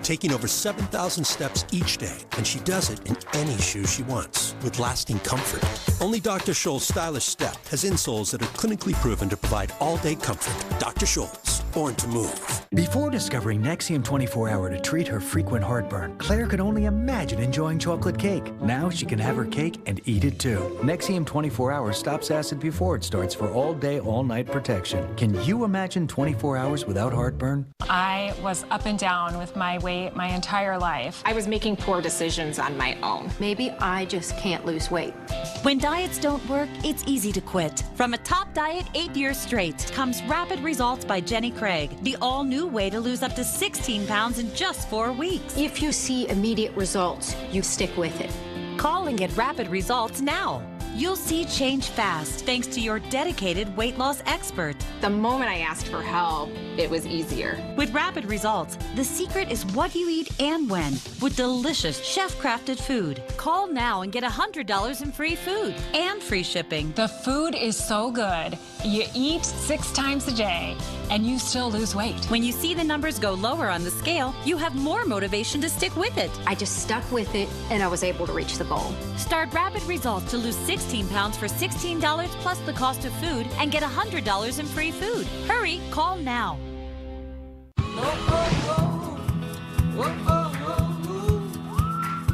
taking over 7,000 steps each day, and she does it in any shoes she wants, with lasting comfort. Only Dr. Scholl's stylish step has insoles that are clinically proven to provide all-day comfort. Dr. Scholl's, born to move. Before discovering Nexium 24 Hour to treat her frequent heartburn, Claire could only imagine enjoying chocolate cake. Now she can have her cake and eat it too. Nexium 24 Hours stops acid before it starts for all-day, all-night protection. Can you imagine 24 hours without heartburn? I was up and down with my weight my entire life. I was making poor decisions on my own. Maybe I just can't lose weight. When diets don't work, it's easy to quit. From a top diet 8 years straight comes Rapid Results by Jenny Craig, the all-new way to lose up to 16 pounds in just 4 weeks. If you see immediate results, you stick with it. Call and get Rapid Results now. You'll see change fast thanks to your dedicated weight loss expert. The moment I asked for help, it was easier. With Rapid Results, the secret is what you eat and when, with delicious chef-crafted food. Call now and get $100 in free food and free shipping. The food is so good. You eat 6 times a day, and you still lose weight. When you see the numbers go lower on the scale, you have more motivation to stick with it. I just stuck with it, and I was able to reach the goal. Start Rapid Results to lose 16 pounds for $16 plus the cost of food and get $100 in free food. Hurry, call now.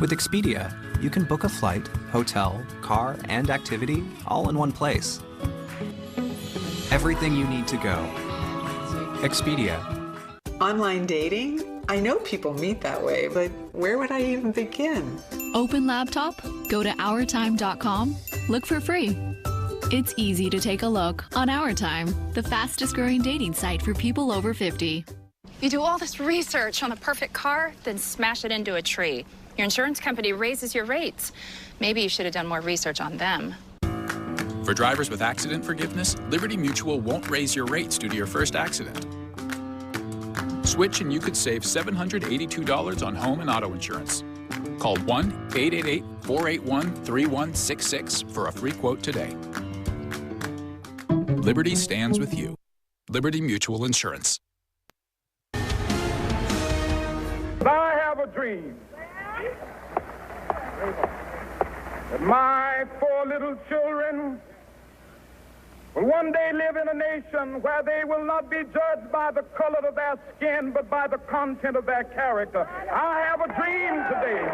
With Expedia, you can book a flight, hotel, car, and activity all in one place. Everything you need to go. Expedia. Online dating? I know people meet that way, but where would I even begin? Open laptop? Go to OurTime.com. Look for free. It's easy to take a look on Our Time, the fastest growing dating site for people over 50. You do all this research on the perfect car, then smash it into a tree. Your insurance company raises your rates. Maybe you should have done more research on them. For drivers with accident forgiveness, Liberty Mutual won't raise your rates due to your first accident. Switch and you could save $782 on home and auto insurance. Call 1-888-481-3166 for a free quote today. Liberty stands with you. Liberty Mutual Insurance. I have a dream that my 4 little children will one day live in a nation where they will not be judged by the color of their skin, but by the content of their character. I have a dream today.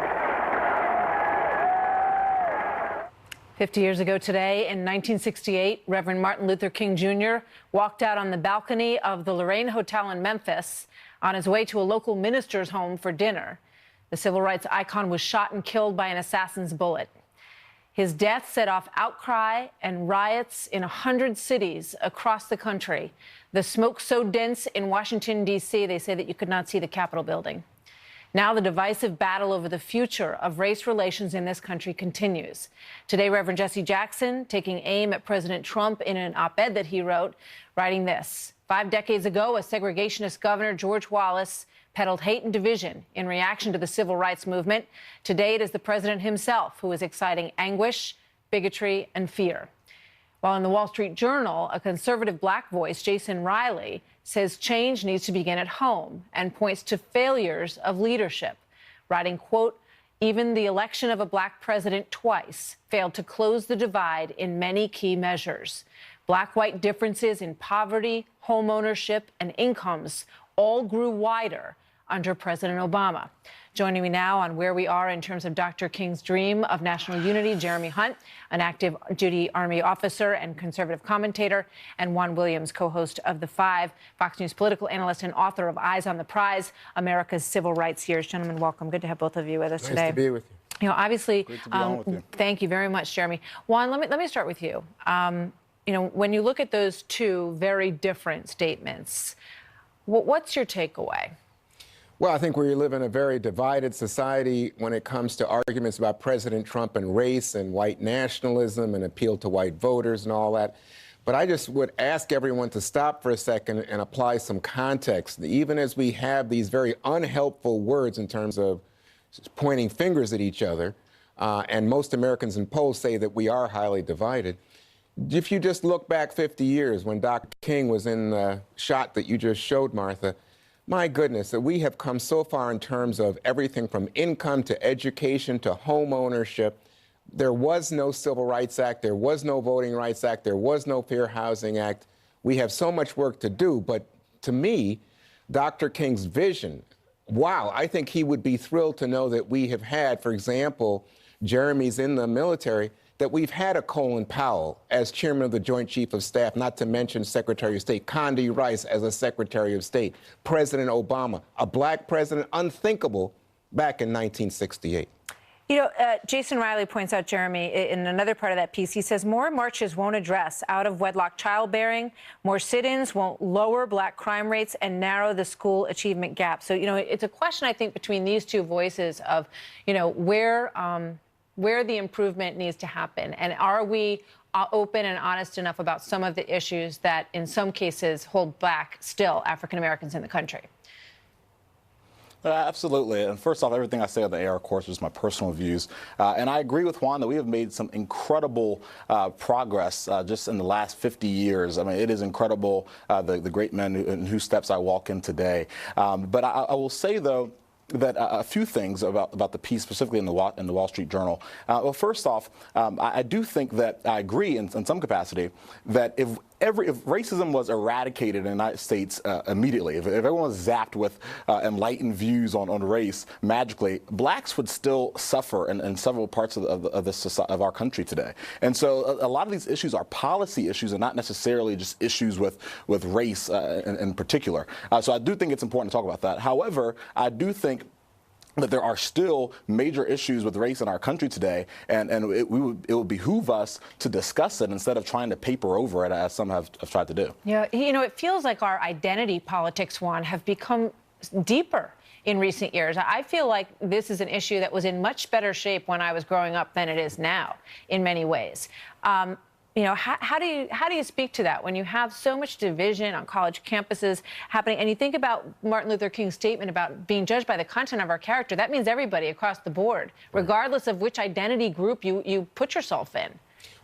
50 years ago today, in 1968, Reverend Martin Luther King Jr. walked out on the balcony of the Lorraine Hotel in Memphis on his way to a local minister's home for dinner. The civil rights icon was shot and killed by an assassin's bullet. His death set off outcry and riots in 100 cities across the country. The smoke so dense in Washington, D.C., they say that you could not see the Capitol building. Now the divisive battle over the future of race relations in this country continues. Today, Reverend Jesse Jackson taking aim at President Trump in an op-ed that he wrote, writing this: 5 decades ago, a segregationist governor, George Wallace, peddled hate and division in reaction to the civil rights movement. Today, it is the president himself who is exciting anguish, bigotry, and fear. While in the Wall Street Journal, a conservative black voice, Jason Riley, says change needs to begin at home and points to failures of leadership, writing, quote, "Even the election of a black president twice failed to close the divide in many key measures. Black-white differences in poverty, home ownership, and incomes all grew wider under President Obama." Joining me now on where we are in terms of Dr. King's dream of national unity, Jeremy Hunt, an active duty Army officer and conservative commentator, and Juan Williams, co-host of The Five, Fox News political analyst and author of Eyes on the Prize, America's Civil Rights Years. Gentlemen, welcome. Good to have both of you with us today. Nice to be with you. You know, obviously, Great to be on with you. Thank you very much, Jeremy. Juan, let me start with you. You know, when you look at those two very different statements, what's your takeaway? Well, I think we live in a very divided society when it comes to arguments about President Trump and race and white nationalism and appeal to white voters and all that. But I just would ask everyone to stop for a second and apply some context. Even as we have these very unhelpful words in terms of pointing fingers at each other, and most Americans in polls say that we are highly divided. If you just look back 50 years when Dr. King was in the shot that you just showed, Martha, my goodness, that we have come so far in terms of everything from income to education to home ownership. There was no Civil Rights Act. There was no Voting Rights Act. There was no Fair Housing Act. We have so much work to do. But to me, Dr. King's vision, wow, I think he would be thrilled to know that we have had, for example, Jeremy's in the military, that we've had a Colin Powell as chairman of the Joint Chief of Staff, not to mention Secretary of State, Condi Rice as a Secretary of State, President Obama, a black president, unthinkable back in 1968. You know, Jason Riley points out, Jeremy, in another part of that piece, he says more marches won't address out-of-wedlock childbearing, more sit-ins won't lower black crime rates and narrow the school achievement gap. So, you know, it's a question, I think, between these two voices of, you know, where the improvement needs to happen. And are we open and honest enough about some of the issues that in some cases hold back still African Americans in the country? Absolutely. And first off, everything I say on the air, of course, is my personal views. And I agree with Juan that we have made some incredible progress just in the last 50 years. I mean, it is incredible, the great men in whose steps I walk in today. But I will say, though, that a few things about the piece, specifically in the Wall Street Journal. Well, first off, I do think that I agree in some capacity that if racism was eradicated in the United States immediately, if everyone was zapped with enlightened views on race magically, blacks would still suffer in several parts of our country today. And so a lot of these issues are policy issues and not necessarily just issues with race in particular. So I do think it's important to talk about that. However, I do think that there are still major issues with race in our country today, and it would behoove us to discuss it instead of trying to paper over it, as some have tried to do. Yeah, you know, it feels like our identity politics, Juan, have become deeper in recent years. I feel like this is an issue that was in much better shape when I was growing up than it is now, in many ways. You know, how do you speak to that when you have so much division on college campuses happening? And you think about Martin Luther King's statement about being judged by the content of our character. That means everybody across the board, regardless of which identity group you put yourself in.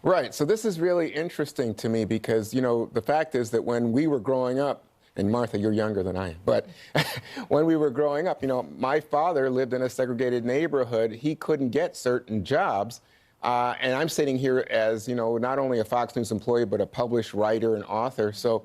Right. So this is really interesting to me because, you know, the fact is that when we were growing up, and Martha, you're younger than I am, but when we were growing up, you know, my father lived in a segregated neighborhood. He couldn't get certain jobs. And I'm sitting here as, you know, not only a Fox News employee, but a published writer and author. So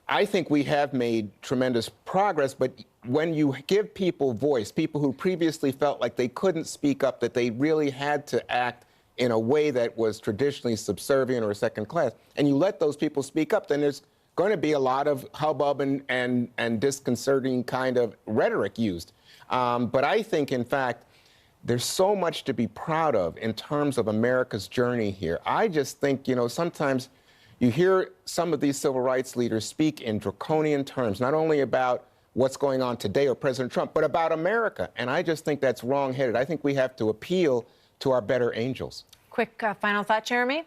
I think we have made tremendous progress. But when you give people voice, people who previously felt like they couldn't speak up, that they really had to act in a way that was traditionally subservient or second class, and you let those people speak up, then there's going to be a lot of hubbub and disconcerting kind of rhetoric used. But I think, in fact, there's so much to be proud of in terms of America's journey here. I just think, you know, sometimes you hear some of these civil rights leaders speak in draconian terms, not only about what's going on today or President Trump, but about America. And I just think that's wrong-headed. I think we have to appeal to our better angels. Quick final thought, Jeremy?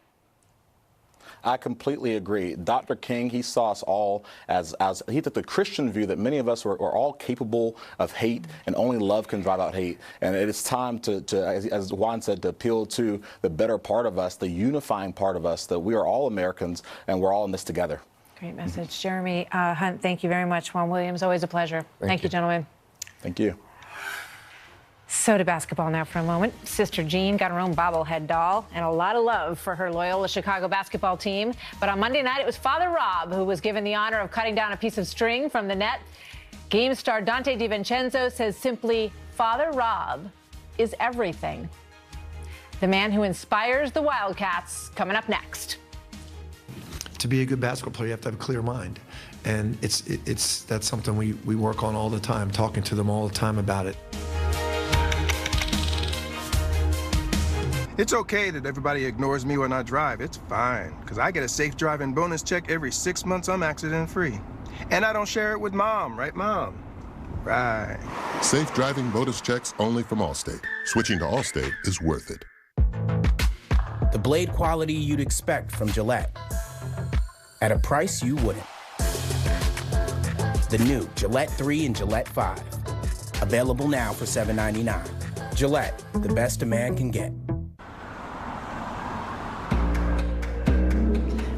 I completely agree. Dr. King, he saw us all as he took the Christian view that many of us were all capable of hate, and only love can drive out hate. And it is time to as Juan said, to appeal to the better part of us, the unifying part of us, that we are all Americans and we're all in this together. Great message. Jeremy Hunt, thank you very much. Juan Williams, always a pleasure. Thank you, gentlemen. Thank you. So to basketball now for a moment. Sister Jean got her own bobblehead doll and a lot of love for her Loyola Chicago basketball team. But on Monday night, it was Father Rob who was given the honor of cutting down a piece of string from the net. Game star Dante DiVincenzo says simply, Father Rob is everything. The man who inspires the Wildcats, coming up next. To be a good basketball player, you have to have a clear mind. And that's something we work on all the time, talking to them all the time about it. It's okay that everybody ignores me when I drive. It's fine, because I get a safe driving bonus check every 6 months I'm accident-free. And I don't share it with Mom, right, Mom? Right. Safe driving bonus checks only from Allstate. Switching to Allstate is worth it. The blade quality you'd expect from Gillette, at a price you wouldn't. The new Gillette 3 and Gillette 5. Available now for $7.99. Gillette, the best a man can get.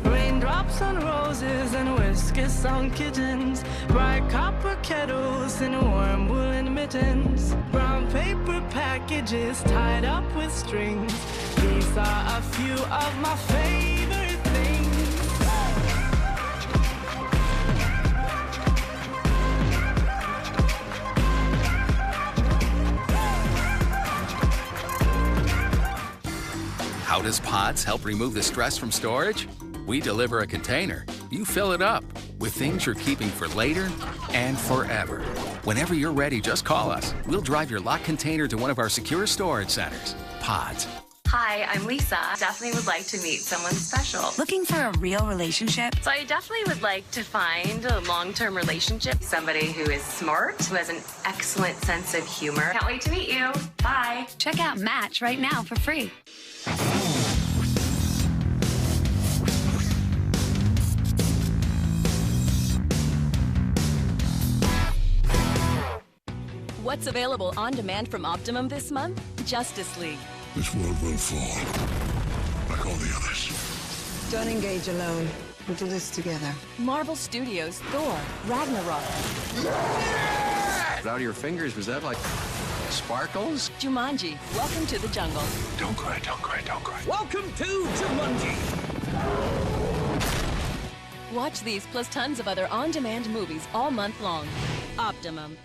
Raindrops on roses and whiskers on kittens, bright copper kettles and warm woolen mittens, brown paper packages tied up with strings. These are a few of my favorite things. How does Pods help remove the stress from storage? We deliver a container. You fill it up with things you're keeping for later and forever. Whenever you're ready, just call us. We'll drive your locked container to one of our secure storage centers. Pods. Hi, I'm Lisa. Definitely would like to meet someone special. Looking for a real relationship? So I definitely would like to find a long-term relationship. Somebody who is smart, who has an excellent sense of humor. Can't wait to meet you. Bye. Check out Match right now for free. What's available on demand from Optimum this month? Justice League. This world will fall, like all the others. Don't engage alone. We'll do this together. Marvel Studios' Thor, Ragnarok. Out of your fingers, was that like sparkles? Jumanji, Welcome to the Jungle. Don't cry, don't cry, don't cry. Welcome to Jumanji. Watch these plus tons of other on-demand movies all month long. Optimum.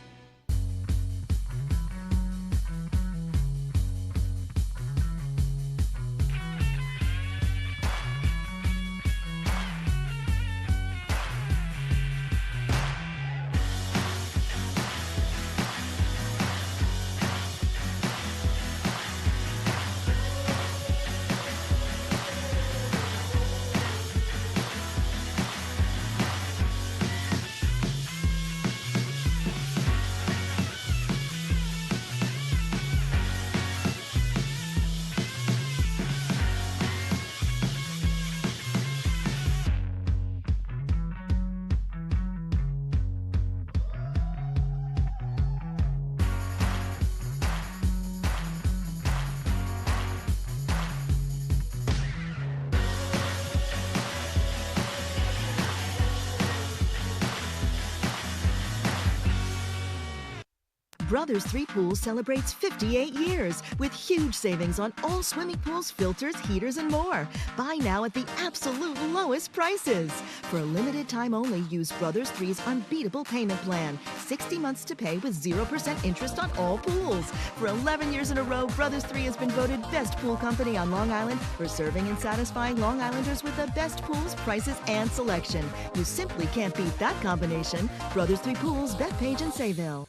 Brothers 3 Pools celebrates 58 years with huge savings on all swimming pools, filters, heaters, and more. Buy now at the absolute lowest prices. For a limited time only, use Brothers 3's unbeatable payment plan. 60 months to pay with 0% interest on all pools. For 11 years in a row, Brothers 3 has been voted best pool company on Long Island for serving and satisfying Long Islanders with the best pools, prices, and selection. You simply can't beat that combination. Brothers 3 Pools, Bethpage and Sayville.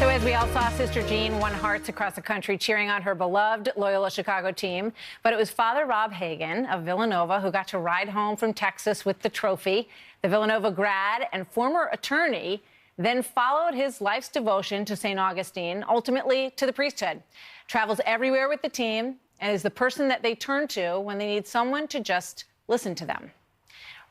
So as we all saw, Sister Jean won hearts across the country cheering on her beloved Loyola Chicago team. But it was Father Rob Hagan of Villanova who got to ride home from Texas with the trophy. The Villanova grad and former attorney then followed his life's devotion to St. Augustine, ultimately to the priesthood. Travels everywhere with the team and is the person that they turn to when they need someone to just listen to them.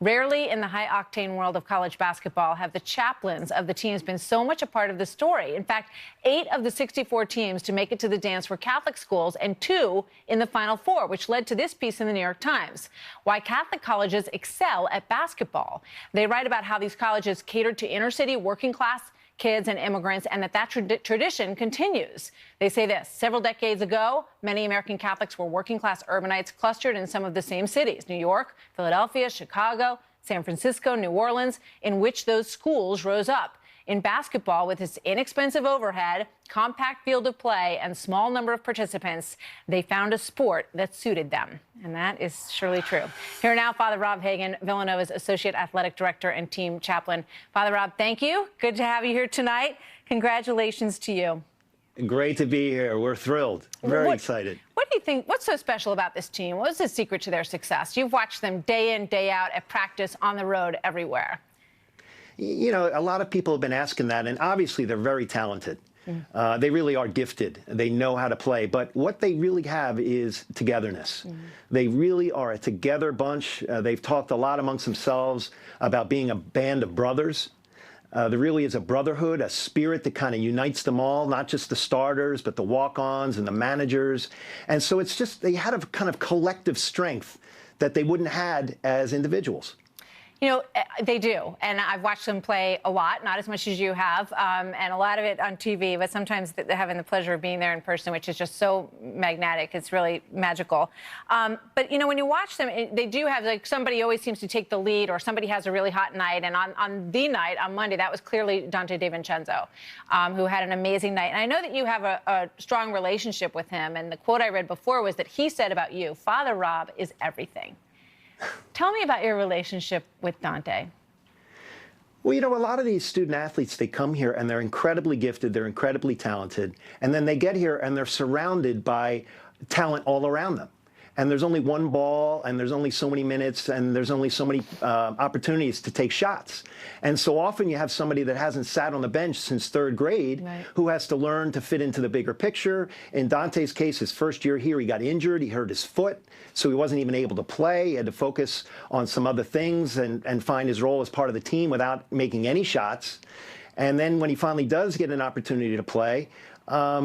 Rarely in the high-octane world of college basketball have the chaplains of the teams been so much a part of the story. In fact, 8 of the 64 teams to make it to the dance were Catholic schools and 2 in the Final Four, which led to this piece in the New York Times. Why Catholic colleges excel at basketball. They write about how these colleges catered to inner-city working-class kids and immigrants, and that tradition continues. They say this: several decades ago, many American Catholics were working-class urbanites clustered in some of the same cities, New York, Philadelphia, Chicago, San Francisco, New Orleans, in which those schools rose up. In basketball, with its inexpensive overhead, compact field of play, and small number of participants, they found a sport that suited them. And that is surely true. Here now, Father Rob Hagan, Villanova's Associate Athletic Director and Team Chaplain. Father Rob, thank you. Good to have you here tonight. Congratulations to you. Great to be here. We're thrilled. Very excited. What do you think? What's so special about this team? What was the secret to their success? You've watched them day in, day out at practice, on the road, everywhere. You know, a lot of people have been asking that, and obviously they're very talented. They really are gifted. They know how to play. But what they really have is togetherness. They really are a together bunch. They've talked a lot amongst themselves about being a band of brothers. There really is a brotherhood, a spirit that kind of unites them all, not just the starters, but the walk-ons and the managers. And so it's just, they had a kind of collective strength that they wouldn't have had as individuals. You know, they do. And I've watched them play a lot, not as much as you have, and a lot of it on TV, but sometimes having the pleasure of being there in person, which is just so magnetic. It's really magical. But, you know, when you watch them, they do have, like, somebody always seems to take the lead, or somebody has a really hot night. And on the night, on Monday, that was clearly Dante DiVincenzo, who had an amazing night. And I know that you have a strong relationship with him. And the quote I read before was that he said about you, Father Rob is everything. Tell me about your relationship with Dante. Well, you know, a lot of these student athletes, they come here and they're incredibly gifted, they're incredibly talented, and then they get here and they're surrounded by talent all around them. And there's only one ball, and there's only so many minutes, and there's only so many opportunities to take shots. And so often you have somebody that hasn't sat on the bench since 3rd grade who has to learn to fit into the bigger picture. In Dante's case, his first year here, he got injured, he hurt his foot, so he wasn't even able to play. He had to focus on some other things and find his role as part of the team without making any shots. And then when he finally does get an opportunity to play,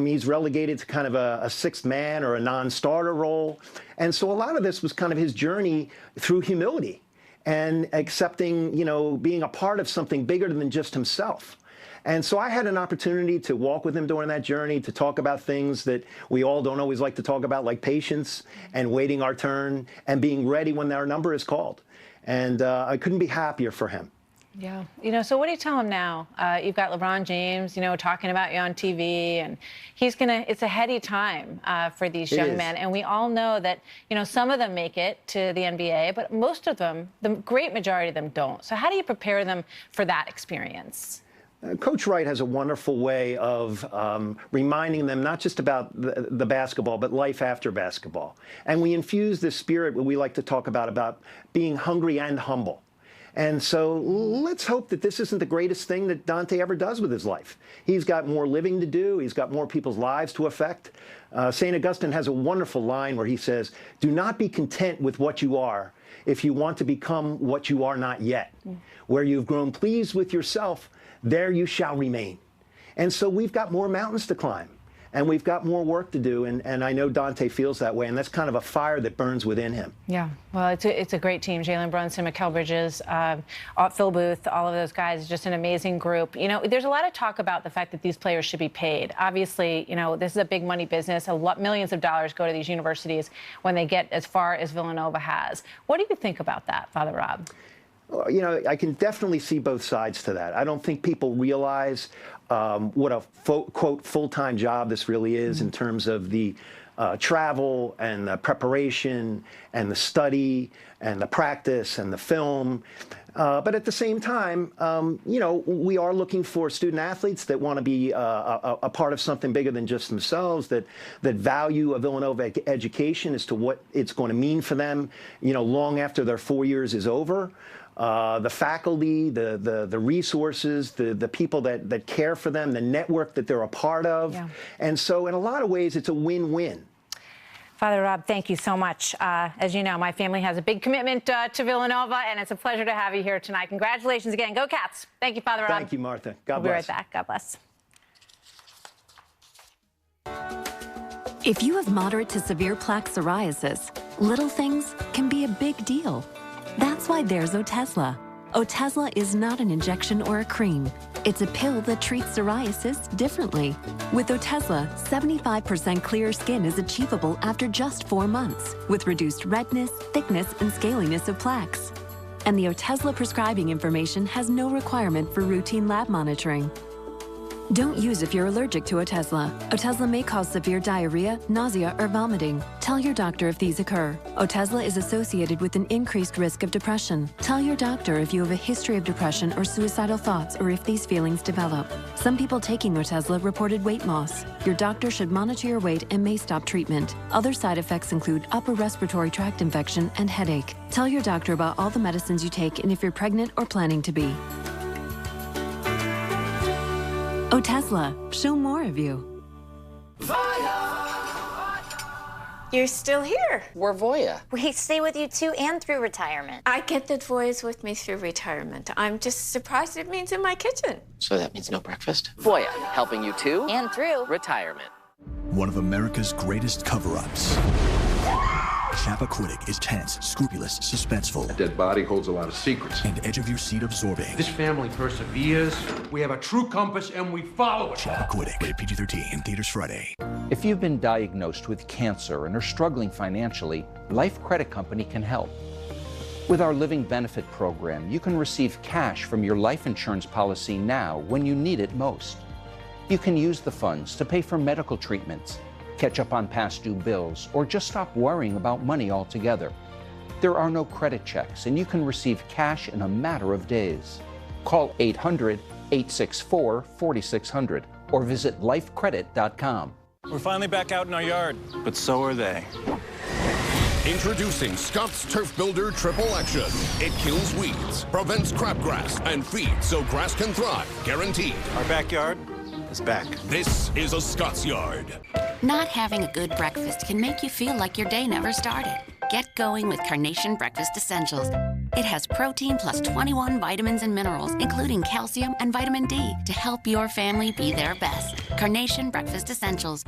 he's relegated to kind of a 6th man or a non-starter role. And so a lot of this was kind of his journey through humility and accepting, you know, being a part of something bigger than just himself. And so I had an opportunity to walk with him during that journey, to talk about things that we all don't always like to talk about, like patience and waiting our turn and being ready when our number is called. And I couldn't be happier for him. Yeah. You know, so what do you tell him now? You've got LeBron James, you know, talking about you on TV, and he's it's a heady time for these young men. And we all know that, you know, some of them make it to the NBA, but most of them, the great majority of them don't. So how do you prepare them for that experience? Coach Wright has a wonderful way of reminding them not just about the basketball, but life after basketball. And we infuse this spirit we like to talk about being hungry and humble. And so let's hope that this isn't the greatest thing that Dante ever does with his life. He's got more living to do. He's got more people's lives to affect. St. Augustine has a wonderful line where he says, "Do not be content with what you are if you want to become what you are not yet. Where you've grown pleased with yourself, there you shall remain." And so we've got more mountains to climb. and we've got more work to do, and I know Dante feels that way, and that's kind of a fire that burns within him. Yeah, well, it's a great team. Jalen Brunson, MacCallum Bridges, Phil Booth, all of those guys, just an amazing group. You know, there's a lot of talk about the fact that these players should be paid. Obviously, you know, this is a big money business. Millions of dollars go to these universities when they get as far as Villanova has. What do you think about that, Father Rob? Well, you know, I can definitely see both sides to that. I don't think people realize what a quote full-time job this really is in terms of the travel and the preparation and the study and the practice and the film. But at the same time, you know, we are looking for student athletes that want to be a part of something bigger than just themselves, that value a Villanova education as to what it's going to mean for them, you know, long after their 4 years is over. The faculty, the resources, the people that care for them, the network that they're a part of. Yeah. And so in a lot of ways, it's a win-win. Father Rob, thank you so much. As you know, my family has a big commitment to Villanova, and it's a pleasure to have you here tonight. Congratulations again. Go Cats. Thank you, Father Rob. Thank you, Martha. God bless. We'll be right back. God bless. If you have moderate to severe plaque psoriasis, little things can be a big deal. That's why there's Otezla. Otezla is not an injection or a cream. It's a pill that treats psoriasis differently. With Otezla, 75% clear skin is achievable after just 4 months, with reduced redness, thickness, and scaliness of plaques. And the Otezla prescribing information has no requirement for routine lab monitoring. Don't use if you're allergic to Otezla. Otezla may cause severe diarrhea, nausea, or vomiting. Tell your doctor if these occur. Otezla is associated with an increased risk of depression. Tell your doctor if you have a history of depression or suicidal thoughts, or if these feelings develop. Some people taking Otezla reported weight loss. Your doctor should monitor your weight and may stop treatment. Other side effects include upper respiratory tract infection and headache. Tell your doctor about all the medicines you take and if you're pregnant or planning to be. Otezla, show more of you. You're still here. We're Voya. We stay with you too and through retirement. I get that Voya's with me through retirement. I'm just surprised it means in my kitchen. So that means no breakfast? Voya, helping you to and through retirement. One of America's greatest cover-ups. Chappaquiddick is tense, scrupulous, suspenseful. A dead body holds a lot of secrets. And edge-of-your-seat absorbing. This family perseveres. We have a true compass, and we follow it. Chappaquiddick, rated PG-13, in theaters Friday. If you've been diagnosed with cancer and are struggling financially, Life Credit Company can help. With our Living Benefit Program, you can receive cash from your life insurance policy now when you need it most. You can use the funds to pay for medical treatments, catch up on past due bills, or just stop worrying about money altogether. There are no credit checks, and you can receive cash in a matter of days. Call 800-864-4600 or visit lifecredit.com. We're finally back out in our yard, but so are they. Introducing Scott's Turf Builder Triple Action. It kills weeds, prevents crabgrass, and feeds so grass can thrive. Guaranteed. Our backyard is back. This is a Scott's yard. Not having a good breakfast can make you feel like your day never started. Get going with Carnation Breakfast Essentials. It has protein plus 21 vitamins and minerals, including calcium and vitamin D, to help your family be their best. Carnation Breakfast Essentials.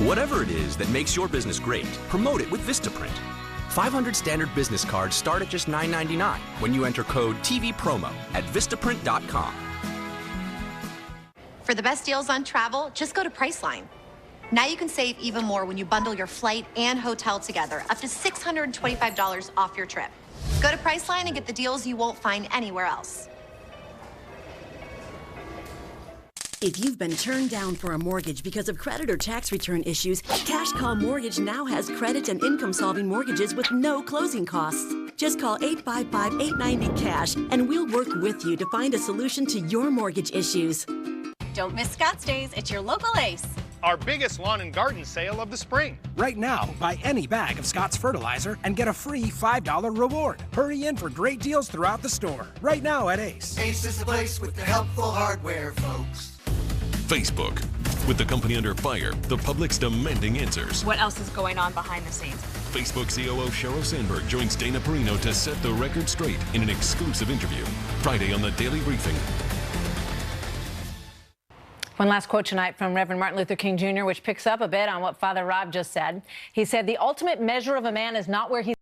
Whatever it is that makes your business great, promote it with Vistaprint. 500 standard business cards start at just $9.99 when you enter code TVPROMO at Vistaprint.com. For the best deals on travel, just go to Priceline. Now you can save even more when you bundle your flight and hotel together, up to $625 off your trip. Go to Priceline and get the deals you won't find anywhere else. If you've been turned down for a mortgage because of credit or tax return issues, Cash Call Mortgage now has credit and income-solving mortgages with no closing costs. Just call 855-890-CASH and we'll work with you to find a solution to your mortgage issues. Don't miss Scott's Days at your local Ace. our biggest lawn and garden sale of the spring. Right now, buy any bag of Scott's fertilizer and get a free $5 reward. Hurry in for great deals throughout the store. Right now at Ace. Ace is the place with the helpful hardware, folks. Facebook. With the company under fire, the public's demanding answers. What else is going on behind the scenes? Facebook COO Sheryl Sandberg joins Dana Perino to set the record straight in an exclusive interview. Friday on the Daily Briefing. One last quote tonight from Reverend Martin Luther King Jr., which picks up a bit on what Father Rob just said. He said, "The ultimate measure of a man is not where he's